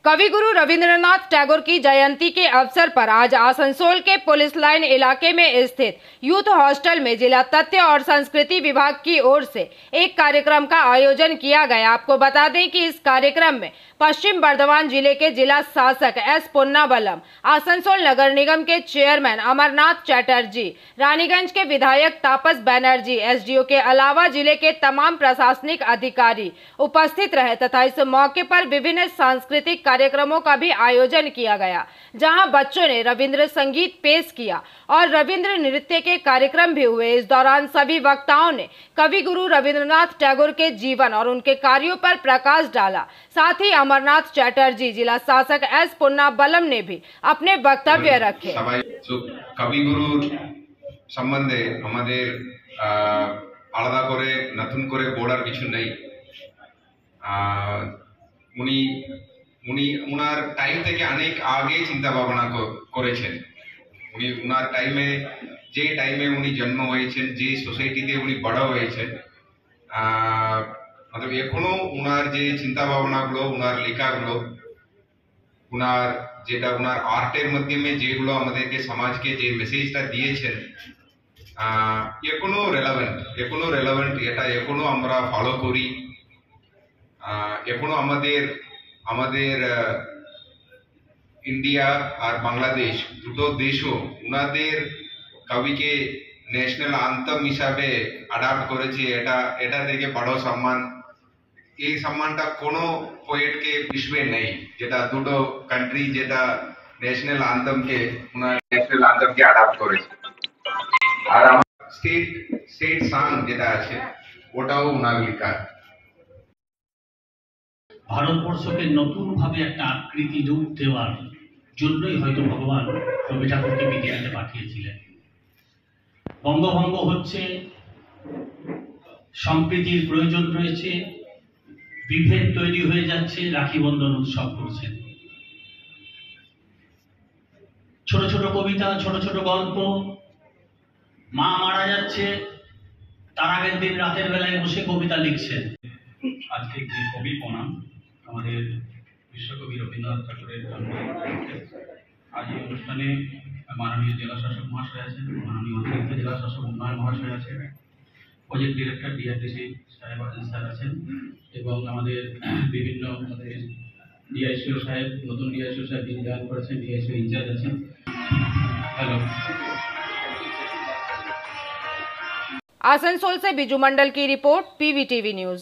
कवि गुरु रविंद्रनाथ टैगोर की जयंती के अवसर पर आज आसनसोल के पुलिस लाइन इलाके में स्थित यूथ हॉस्टल में जिला तथ्य और संस्कृति विभाग की ओर से एक कार्यक्रम का आयोजन किया गया। आपको बता दें कि इस कार्यक्रम में पश्चिम बर्धमान जिले के जिला शासक एस पुन्नाबलम, आसनसोल नगर निगम के चेयरमैन अमरनाथ चटर्जी, रानीगंज के विधायक तापस बनर्जी, एसडीओ के अलावा जिले के तमाम प्रशासनिक अधिकारी उपस्थित रहे तथा इस मौके पर विभिन्न सांस्कृतिक कार्यक्रमों का भी आयोजन किया गया, जहां बच्चों ने रविंद्र संगीत पेश किया और रविंद्र नृत्य के कार्यक्रम भी हुए। इस दौरान सभी वक्ताओं ने कवि गुरु रविंद्रनाथ टैगोर के जीवन और उनके कार्यों पर प्रकाश डाला। साथ ही अमरनाथ चटर्जी, जिला शासक एस पुन्नाबलम ने भी अपने वक्तव्य रखे। कवि गुरु सम्बन्धे हमारे आलादा करे नतून करे बोलार किछु नेই। উনি উনার টাইম থেকে অনেক আগে চিন্তা ভাবনা করেছেন। উনি উনার টাইমে যে টাইমে উনি জন্ম হয়েছেন, যে সোসাইটিতে উনি বড় হয়েছেন, मतलब এখনো উনার যে চিন্তা ভাবনাগুলো, উনার লেখাগুলো, উনার যেটা উনার আর্টের মাধ্যমে যেগুলো আমাদেরকে সমাজকে যে মেসেজটা দিয়েছেন এখনো রেলেভেন্ট, এটা এখনো আমরা ফলো করি। এখনো আমাদের ইন্ডিয়া আর বাংলাদেশ দুটো দেশও উনাদের কবিকে ন্যাশনাল আন্তম হিসাবে অ্যাডাপ্ট করেছে। এটা থেকে বড় সম্মান, এই সম্মানটা কোনো পোয়েটকে বিশ্বে নেই, যেটা দুটো কান্ট্রি যেটা ন্যাশনাল আন্তমকে অ্যাডাপ্ট করেছে। আর আমার স্টেট সং যেটা আছে ওটাও উনার লেখা। ভারতবর্ষকে নতুন ভাবে একটা আকৃতি রূপ দেওয়ার জন্যই হয়তো ভগবান রবি ঠাকুরকে পৃথিবীতে পাঠিয়েছিলেন। বঙ্গভঙ্গ হচ্ছে, সম্প্রীতির প্রয়োজন রয়েছে, বিভেদ তৈরি হয়ে যাচ্ছে, রাখি বন্ধন উৎসব করছেন। ছোট ছোট কবিতা, ছোট ছোট গল্প, মা মারা যাচ্ছে তার আগের দিন রাতের বেলায় বসে কবিতা লিখছেন। আজকে যে কবি প্রণাম আমাদের বিশ্বকবি রবীন্দ্রনাথ ঠাকুরের জন্ম। আজ এই অনুষ্ঠানে মাননীয় জেলা শাসক মহাশয় আছেন, মাননীয় অতিরিক্ত জেলা শাসক উন্নয়ন মহাশয় আছেন, প্রজেক্ট ডিরেক্টর ডিআরডিসি স্যার আছেন এবং আমাদের বিভিন্ন আমাদের ডিআইসিও সাহেব, নতুন ডিআইসিও সাহেব যিনি জয়েন করেছেন, ডিআইসিও ইনচার্জ আছেন। হ্যালো। आसनसोल से बिजू मंडल की रिपोर्ट, पीवीटीवी न्यूज।